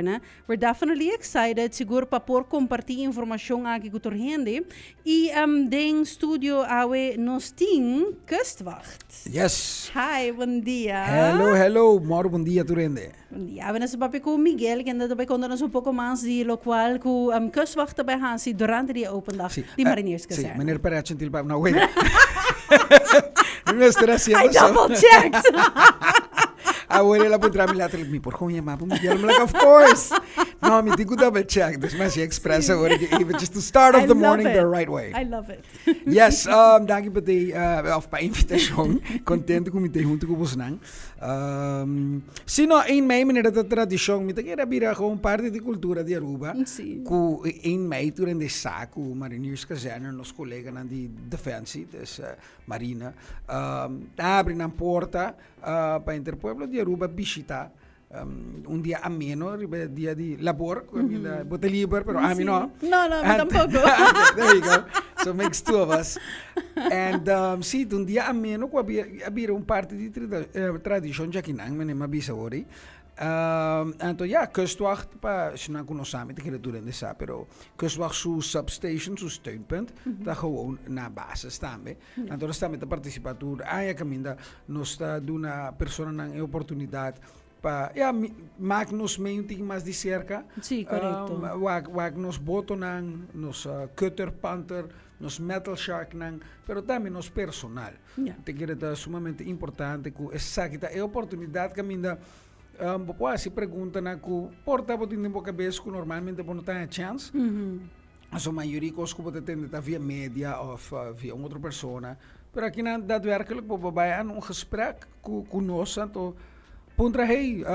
né? We're definitely excited, siguro pa por compartir informação aqui com a gente. E den studio awe nos ting Kustwacht. Yes. Hi, bom dia. Hello. Moro, bom dia, Turende. Bom dia. Awe nasa papi ko Miguel, que anda também contar-nos um pouco mais de lo qual com Kustwacht também hasi durante die open dag, die Mariniers Sì, Kazerne. meneer Peretjen tilbake. Nou, wait. Nuestra I double checked. Abuela la puntra mi later mi por como llamaba Miguel. I'm like, of course. No, me digo double check. This must be express agora even just to start off the morning the right way. I love it. Yes, danke por de of pa invitação. Contento com me ter junto com você não. Se não em Mei meneer da tradição, me queira vira com parte de cultura de Aruba. Sim. Ku em Mei durante saco Mariniers Kazerne nos colegas na de defensie, dus Marina. Abre na porta para interpueblo de Aruba visitar un día ameno, día de labor, bote libre, pero a mí no. No, tampoco. There you go. So makes two of us. And sí, un día ameno, había un parte de tradición ya que nang me ma bisa ori. Então, Kustwacht, se não conhecemos, ik heb het sa, pero Kustwacht su substation, su steunpunt, dat gewoon na basis staan. Então, nós estamos a participar door, caminda, nós está dando a persona a oportunidade para, maak nos meio um mais de cerca. Sim, correto. Wag nos boto nang, nos cutter, panther, nos metal shark nang, pero também nos personal. Te quero dar sumamente importante, que essa que é a oportunidade caminda. Se pergunta na ku porta botin de boca cabeça que normalmente não tem a chance. A maioria coisas que pode atender via media ou via outra pessoa. Mas aqui na daadwerkelijk bij een gesprek conosco, então puntra hey,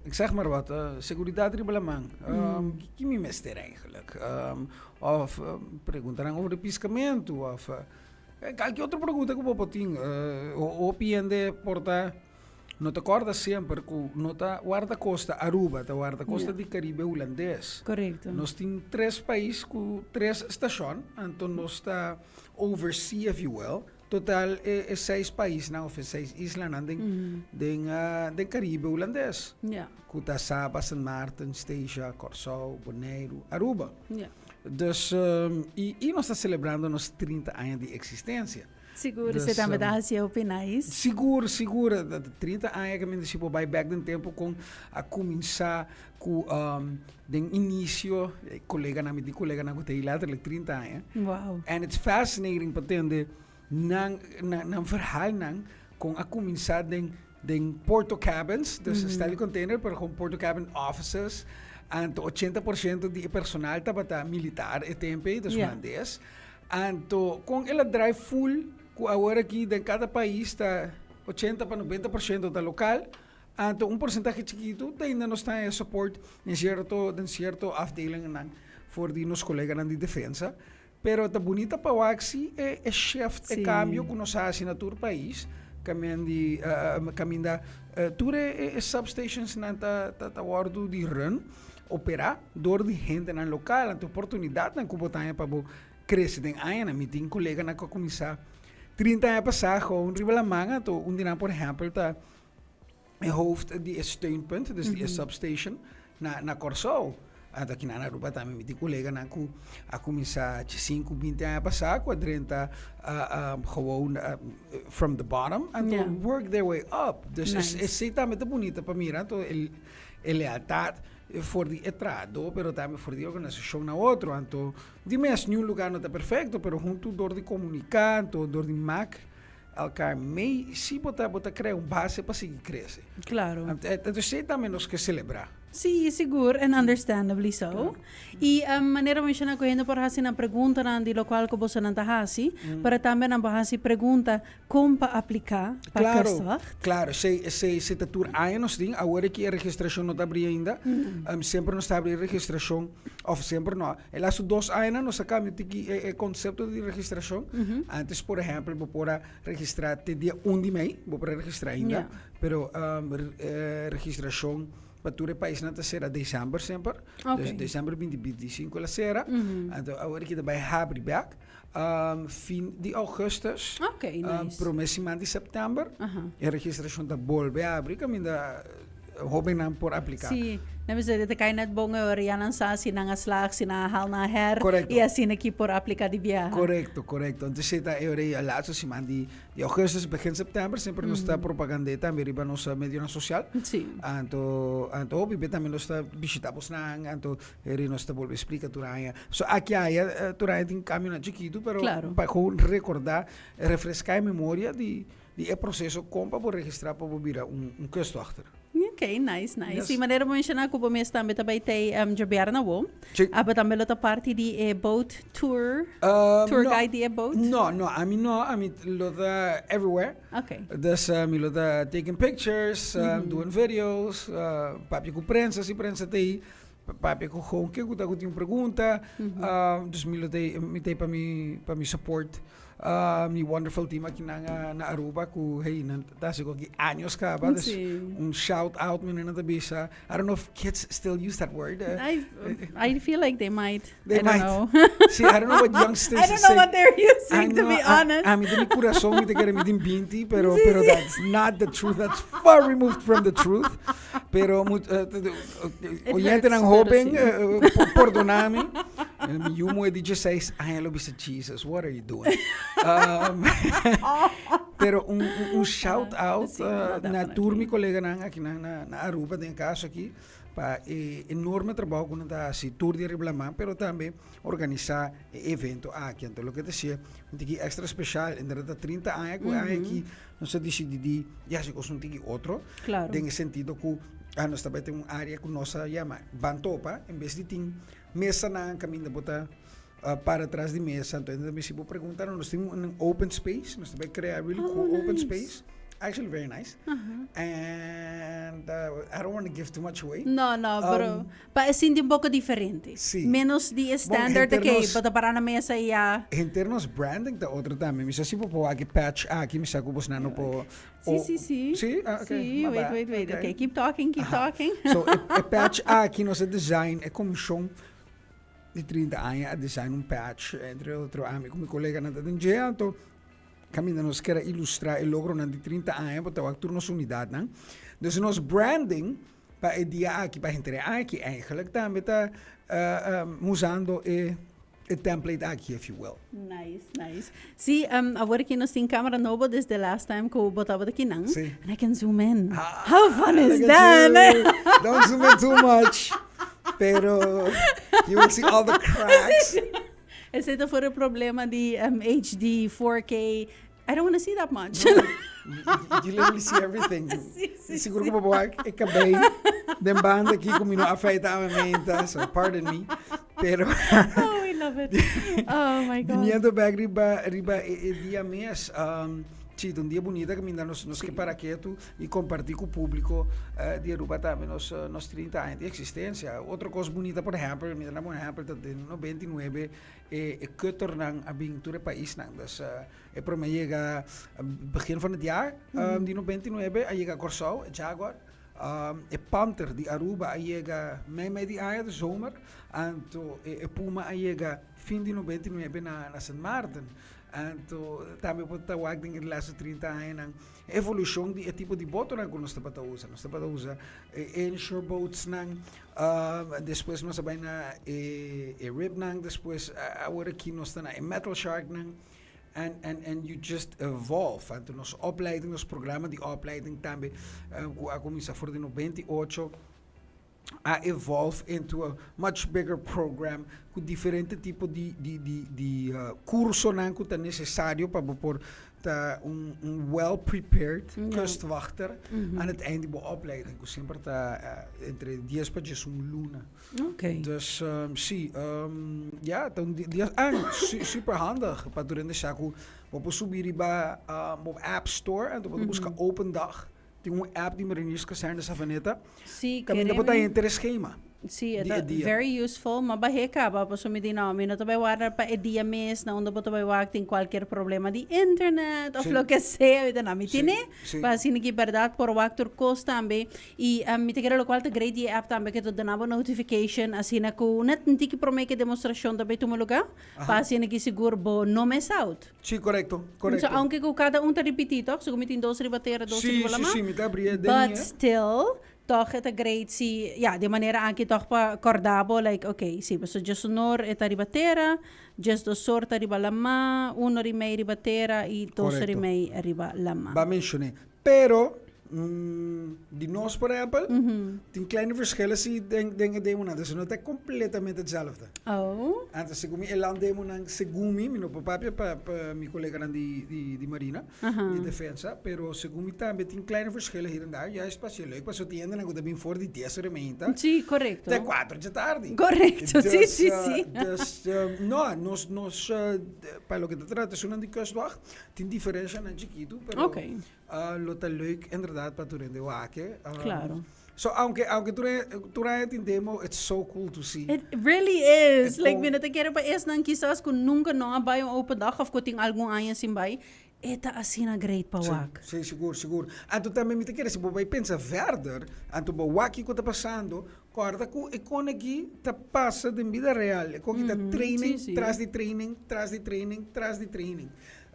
ik zeg maar wat, seguridade ribelamang, que me mester eigenlijk, of perguntarem over de piscamento, of qualquer outra pergunta que eu vou ter, ou piende porta. Não te acorda sempre que não está guarda-costa Aruba, está guarda-costa do Caribe holandês. Correto. Nós temos 3 países com 3 estações, então nós está oversea, if you will. Total é 6 países, não, 6 islas do Caribe holandês. Que está Saba, San Martin, Stasia, Curaçao, Bonaire, Aruba. Dus, e nós está celebrando nos 30 anos de existência. Seguro, você também dá assim opinais? Seguro. 30 anos que vai back no tempo com a começar com o início, colega na que tem lá, 30 anos. Wow. And it's fascinating para entender nang verhaal com a começar den porto cabins, dus stel container, pero com porto cabin offices, and 80% de personal está militar e tempo, dus holandês. And com ela drive full, agora aqui de cada país está 80 para 90% da local, então porcentaje chiquito ainda não está em suporte em certo afdeling voor die nos colegas de defesa, pero está bonita para o axi é shift, é cambio que nós fazemos no país, caminda ture substations na ta guardo de run operar door die gente na local, então oportunidade na kubotanha para crescer den aia met een collega na comisar 30 jaar passar gewoon ribelamanga to dia por exemplo tá mijn hoofd die is steunpunt dus die is substation na Curaçao aqui na Aruba também met die collega na a comisar 5-20 jaar passar quadrenta gewoon from the bottom and to work their way up dus is também bonita para mim to lealtad voor die entrado, pero também voor die organização na outro, então, de mesmo nenhum lugar não está perfeito, pero junto door de comunicar, door de maak elkaar mee, se botar criar base para seguir crescer. Claro. Então, sei também nós que celebrar. Sim, seguro, and understandably so. E a maneira como eu correndo por hasi na pergunta na di local que você não hasi, para também na hasi pergunta como para aplicar para Kustwacht. Claro, se tatur anos ding, agora que a registração não está abrindo ainda, sempre não está abrindo registração, ou sempre não. Elas 2 anos nós sacamos o conceito de registração. Antes, por exemplo, vou para registrar até dia 1 de maio, vou para registrar ainda, pero registração para todo o país na terceira dezembro sempre. Dus dezembro 2025 ela será. Então agora que vai abrir back. Fim de augustus. Nice. Promessa de setembro. A registração da volve a abrir, caminho da hoping por aplicar. Sim. Nami sa dito kay net bongo rianan sa sinangaslak sinahal na her Correcto. iya sinaki por aplica di viaje. Correcto, correcto. Entonces está al lado si mandi de agosto begin september sempre nos está propagandeta meriba nos medio na social. Sí. Anto bibi também nos está visitamos na anto eri nos está volve explica turaya. So aqui aí turaya tem caminho na chiquito, pero Claro. para recordar, refrescar a memória de é processo como para registrar para virar custo achter. Okay, nice. Yes. Si maneira mo siya na kubo mes tambe tabay tay jabiar na wo. Sí. Aba tambe lo ta party di boat tour. Tour No. guide di boat. No, I mean lo da everywhere. Okay. Dus mi lo da taking pictures, doing videos, papi com prensa, se prensa tem, papi com gewoon que guta guta pergunta, dus mi lo tem para mi support. Mi wonderful team aqui na Aruba ku hey nasi ko años ka ba dus Sí. shout out mi na tabisa. I don't know if kids still use that word. I feel like they might. They I might. don't know. See, I don't know what youngsters I don't say. know what they're using, to be honest. A mí de mi corazón, mi te quiere mi din 20, pero that's not the truth. That's far removed from the truth. Pero oyente hurts, ng joven, pero perdoname. Mi humo é 16, ai, lo bisa Jesus, what are you doing? Pero shout out Sí, na definitely. tour mi colega aqui na Aruba, tem caso aqui, para enorme trabalho com a tour de Riblamán, pero também organizar evento aqui. Então, o que eu dizia, um extra especial, em 30 anos, aqui, nós decidimos, já se conseguimos tiki outro, Claro. em sentido que nós também temos uma área que nós chama Bantopa, em vez de ter mesa na caminho da botar para trás de mesa. Então, também se você perguntar, nós temos um open space, nós também criar really cool open nice. space. Actually, very nice. And I don't want to give too much away. No, pero assim de um pouco diferente. Sí. Menos de standard Bom, em que termos- bota para na mesa e a... Em termos branding, da outra também, misa si po aqui patch aqui, misa ko bos nano po. Sí. Sí, okay. Sí, my wait. bad. Okay, keep talking. So, e patch aqui, nosso design é comissão de 30 anos a design um patch, entre outro amigo, meu colega na Tatanjea, então, caminho nos quer ilustrar o logro na de 30 anos, para o actor nossa unidade, não? Então, nosso branding, para o dia aqui, para a gente aqui, eigenlijk também está usando o template aqui, if you will. Nice. See, agora que nós temos câmera nova desde the last time que eu botava daqui não. Sí. And I can zoom in. How fun is Look that? at you. Don't zoom in too much. Pero you will see all the cracks. Exceto for o problema de HD, 4K. I don't want to see that much. You literally see everything. Sí. Siguro ko pa acabei de banda aqui com não afeta a mente, so pardon me. Pero Oh, we love it. Oh my God. viniendo back riba dia mês, sim, um dia bonito que ainda nos que para quieto e compartir com o público de Aruba também nos 30 anos de existência. Outra coisa bonita, por exemplo, me dá um exemplo de 99 que tornan a aventura país não, dus para mim chega begin van het jaar de 99 a chega Corsau, Jaguar, Panther de Aruba a chega mei de aia de zomer, anto Puma a chega fim de 99 na San Martin. Então, também pode estar o que nos laatste 30 anos, a evolução de tipo de boto que nós estamos a usar. Nós estamos a usar inshore boats, depois nós estamos na rib, depois agora aqui nós estamos na metal shark, and you just evolve. Então, nossa opleiding, nosso programa de opleiding também, a começar for de 98, a evolve into a much bigger program com diferente tipo de curso que é necessário para pôr well prepared kustwachter aan het einde de opleiding. Que sempre está entre 10 para 11 luna. Okay. Dus sim, ja, então super handig para durante a saco, vou subir para o App Store en vou buscar Open Dag. Tem app die me ineens kan nessa vaneta. Sí, Kami na po tayo schema. Sí, Di это idea. very useful. Mabaheka ba sumidi na mi na to wala pa edia mes na undo to wag ting cualquier problema de internet of Sí. lo que sea ita na mi Sí, tine. sí. Pa sinigi verdad por wactor cost tambe y mi te lo cual te grade die app tambe que to danabo notification asina ko net ntiki promeke demonstração tambe tumuluga. Pa sinigi seguro bo no miss out. Sí, correcto. So aunque ko cada un te repetito, so gumitin dos ribatera dos Sí, wala sí, ma. sí, me está abriendo. But still, toch het great si, ja, de manera anche toch pa cordabo, like, okay, sì, so just unor et ribatera, just dos sorta riba lama, uno rimei ribatera, e dos Correcto. rimei riba lama. Ba mentioné. Pero, die nos, por ejemplo, die kleine verschillen zie dingen demo na. Dus het is completamente hetzelfde. Oh, Antes segumi elan demo nang segumi, mino papapia pa mi collega nan die Marina, die defensa, pero segumi tambe die kleine verschillen hier en daar. Juist pas je leuk, pas wat die ende nang bin voor die 10 rementa. sì, corretto. Te 4 de tarde. Correcto, sì, Dus, sì, sì. Dus, no, nos, para lo que te trata, es una de kustwacht, tin diferencia nan chiquito, pero Okay. lo tal leuk inderdaad pa tu rende wake. Claro. So, aunque tu rijdt in demo, it's so cool to see. It really is. Het Like, ook- binata kere pa es nang quizás kung nunca no ba yung open dag of kuting algún ayan simbay, eta asina great pa wak. Sim, seguro, seguro. En tu também me te queres, se você pensa verder, en tu waki que está passando, corda que e con aqui te passa de vida real, e com que training, sim, sim. tras de training, tras de training, tras de training.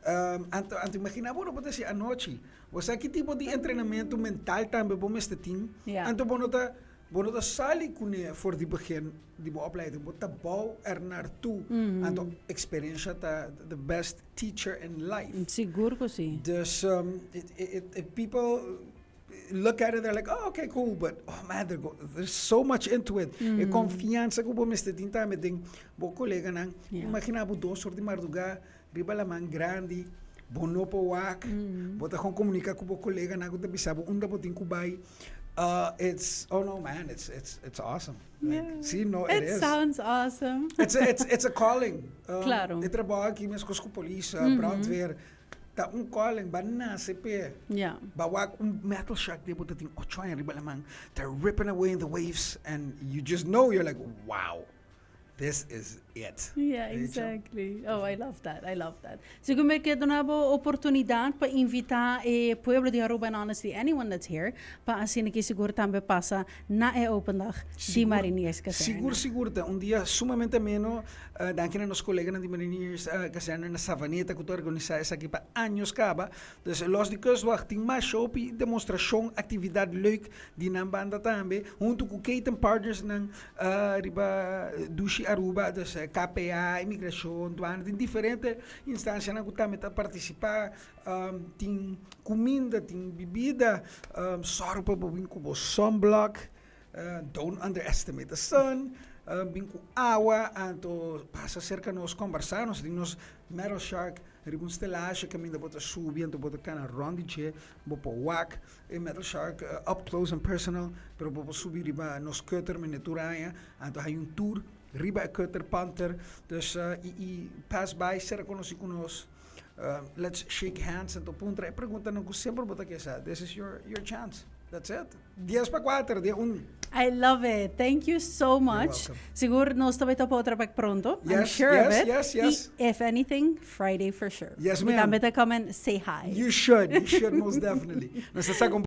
En tu imagina, bueno, pode ser anoche, você que tipo de treinamento mental também bom este team, Ja. en tu bono sali kunnen voor die begin, die opleiding, moet de bouw er naartoe. En de experience the best teacher in life. Siguro ko si. Dus people look at it, they're like, oh, okay, cool, but oh man, there's so much into it. E confiança que você tem também tem bo colega nang. Yeah. Imagina bo dos soort de marduga, riba la man grande, bono po wak, bota gewoon comunica com bo colega nang uta bisabo unda bo tin kubay. It's oh no man, it's awesome. Like, Yeah. see, no, It it is. sounds awesome. It's a calling. Claro. Eu trabalho aqui mesmo com a polícia, brandweer. Tá calling, ba na CP. Yeah. Bawak metal shark de buta ting 8 anos riba lamang. They're ripping away in the waves and you just know, you're like, wow, this is it. Yeah, Weet je? exactly. Oh, I love that. I love that. Siguro may kaya doon po oportunidad pa invita pueblo de Aruba and honestly anyone that's here pa asin que siguro tambe pasa na open dag di Mariniers Caserna. Seguro. Um dia sumamente ameno. Danke na nos colegas de Mariniers Caserna na Savaneta que tu organiza essa aqui para anos caba. Dus los de kustwacht ting mas show demonstração, atividade leuk die na banda também. Junto com Kate partners ng riba Dushi Aruba, dus KPA, imigração, douana, tem diferentes instâncias na que também tá participar. Tem comida, tem bebida, sorpa para vir com sunblock. Don't underestimate the sun. Vim com água, então passa cerca nós conversar, nós temos metal shark, ribun stelage, caminho bota subir, então bota cana rondiche, bota wak, e metal shark up close and personal, pero bota subir riba nos cutter miniaturanha, então hay tour riba cutter panther, dus pass by, cerca conosco nós. Let's shake hands and punta. Pergunta não sempre bota que essa. This is your chance. That's it. 10 para 4, dia 1. I love it. Thank you so much. welcome. Siguro nos tabi to po otra pag pronto. I'm Yes, sure of it. yes. If anything, Friday for sure. Yes, We ma'am. come and say hi. You should most definitely. Nasa